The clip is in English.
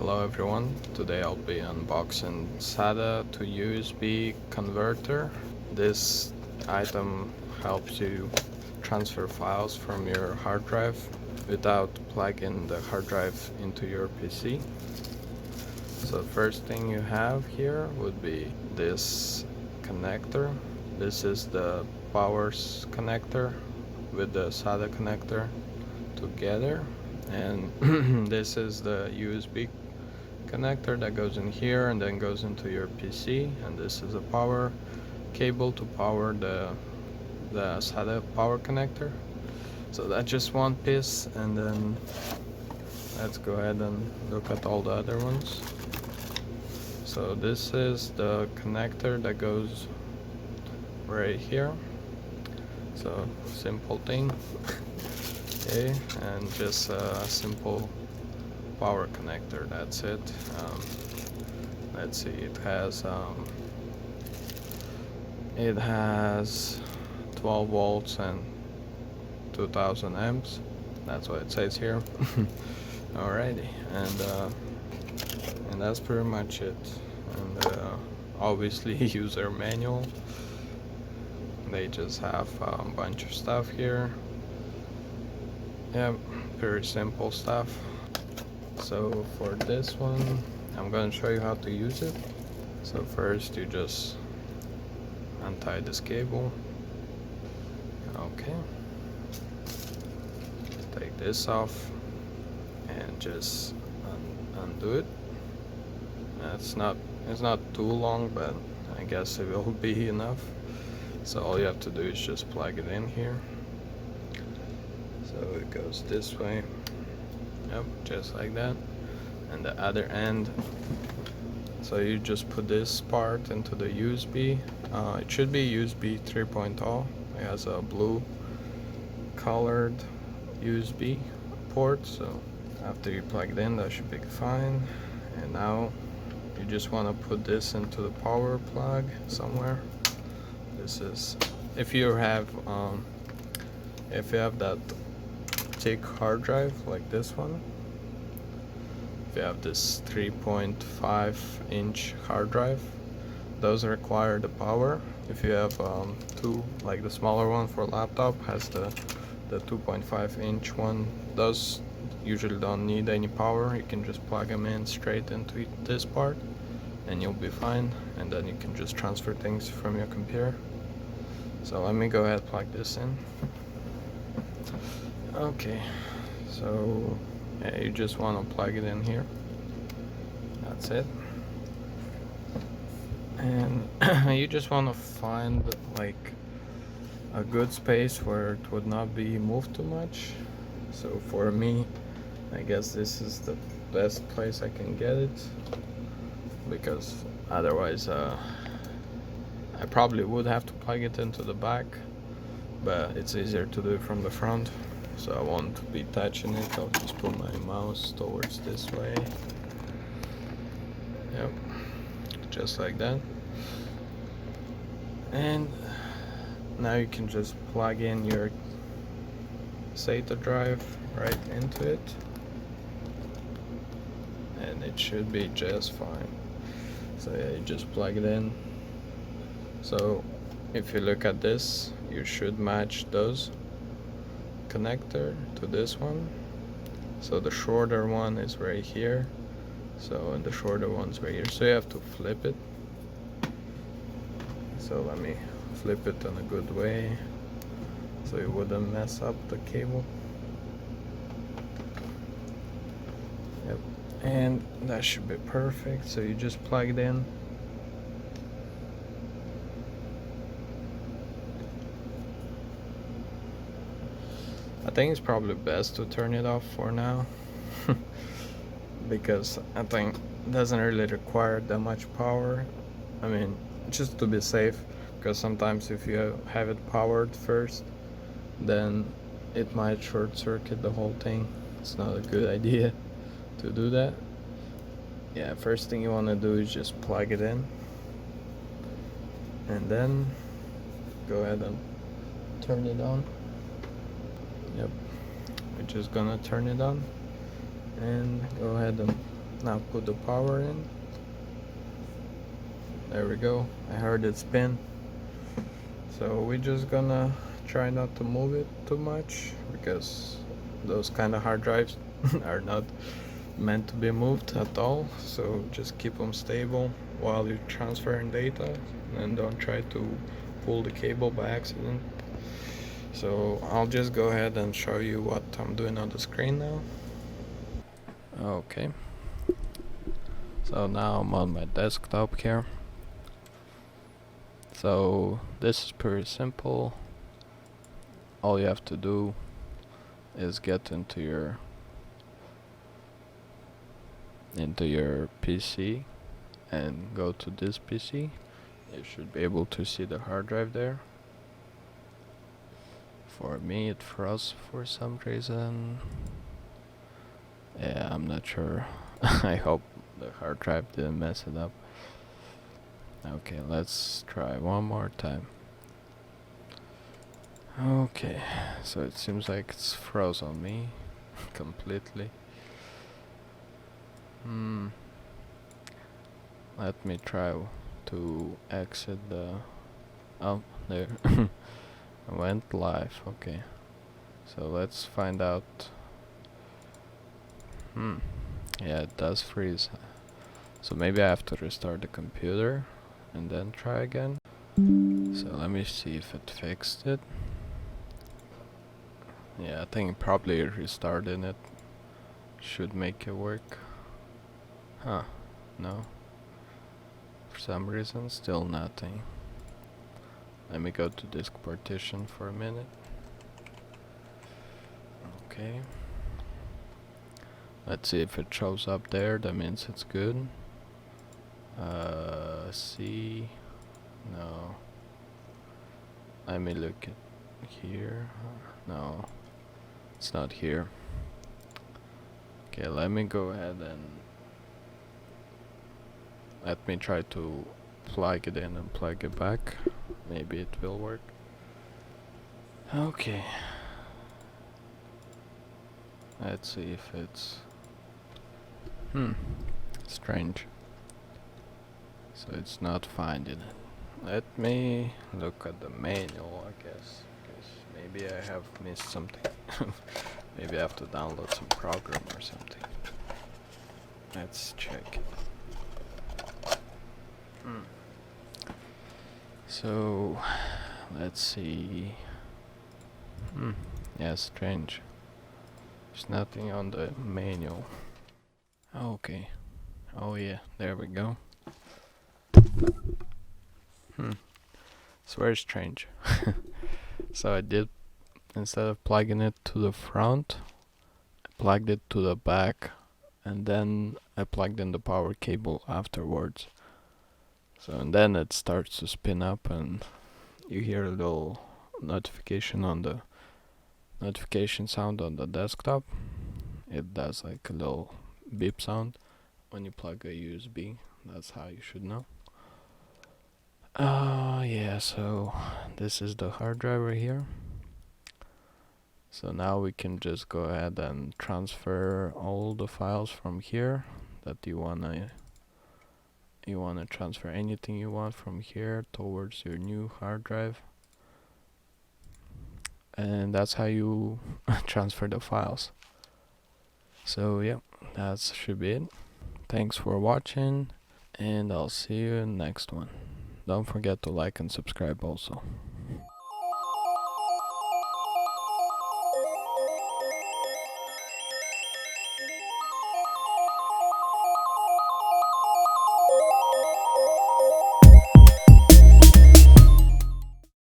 Hello everyone, today I'll be unboxing SATA to USB converter. This item helps you transfer files from your hard drive without plugging the hard drive into your PC. So first thing you have here would be this connector. This is the power connector with the SATA connector together, and this is the USB connector that goes in here and then goes into your PC, and this is a power cable to power the SATA power connector. So that's just one piece, and then let's go ahead and look at all the other ones. So this is the connector that goes right here. So simple thing. Okay, and just a simple power connector, that's it. Let's see, it has 12 volts and 2000 amps. That's what it says here. Alrighty, and that's pretty much it. And obviously user manual. They just have a bunch of stuff here. Yeah, pretty simple stuff. So for this one, I'm going to show you how to use it. So first you just untie this cable. Okay. Take this off and just undo it. It's not too long, but I guess it will be enough. So all you have to do is just plug it in here. So it goes this way. Yep, just like that. And the other end, so you just put this part into the USB. It should be USB 3.0. It has a blue colored USB port, so after you plug it in, that should be fine. And now you just want to put this into the power plug somewhere. This is if you have that thick hard drive like this one. If you have this 3.5 inch hard drive, those require the power. If you have two, like the smaller one for laptop has the 2.5 inch one, those usually don't need any power. You can just plug them in straight into this part and you'll be fine, and then you can just transfer things from your computer. So let me go ahead and plug this in. Okay, so yeah, you just want to plug it in here. That's it. And you just want to find like a good space where it would not be moved too much. So for me, I guess this is the best place I can get it, because otherwise I probably would have to plug it into the back, but it's easier to do it from the front. So I won't be touching it. I'll just put my mouse towards this way. Yep, just like that. And now you can just plug in your SATA drive right into it, and it should be just fine. So yeah, you just plug it in. So if you look at this, you should match those connector to this one. So the shorter one is right here, so and the shorter one's right here, so you have to flip it. So let me flip it in a good way so it wouldn't mess up the cable. Yep, and that should be perfect. So you just plug it in. I think it's probably best to turn it off for now because I think it doesn't really require that much power. I mean, just to be safe, because sometimes if you have it powered first, then it might short circuit the whole thing. It's not a good idea to do that. Yeah, first thing you want to do is just plug it in, and then go ahead and turn it on. Yep, we're just gonna turn it on and go ahead and Now put the power in. There we go. I heard it spin. So we're just gonna try not to move it too much, because those kind of hard drives are not meant to be moved at all. So just keep them stable while you're transferring data, and don't try to pull the cable by accident. So I'll just go ahead and show you what I'm doing on the screen now. Okay, so now I'm on my desktop here. So this is pretty simple. All you have to do is get into your PC and go to this PC. You should be able to see the hard drive there. For me it froze for some reason. Yeah, I'm not sure. I hope the hard drive didn't mess it up. Okay, let's try one more time. Okay, so it seems like it's froze on me completely. Let me try to exit the... Oh, there. I went live, okay. So let's find out. Yeah, it does freeze. So maybe I have to restart the computer and then try again. So let me see if it fixed it. Yeah, I think probably restarting it should make it work. Huh, no. For some reason, still nothing. Let me go to disk partition for a minute. Okay. Let's see if it shows up there, that means it's good. C, no. Let me look at here. No, it's not here. Okay, let me go ahead and let me try to plug it in and plug it back. Maybe it will work. Okay. Let's see if it's... strange. So it's not finding it. Let me look at the manual, I guess, because maybe I have missed something. Maybe I have to download some program or something. Let's check it. So, let's see. Yeah, strange. There's nothing on the manual. Okay. Oh yeah, there we go. It's very strange. So I did, instead of plugging it to the front, I plugged it to the back, and then I plugged in the power cable afterwards. So and then it starts to spin up, and you hear a little notification on the notification sound on the desktop. It does like a little beep sound when you plug a USB. That's how you should know. Yeah, so this is the hard drive right here. So now we can just go ahead and transfer all the files from here that you wanna transfer anything you want from here towards your new hard drive. And that's how you transfer the files. So yeah, that should be it. Thanks for watching, and I'll see you in the next one. Don't forget to like and subscribe also.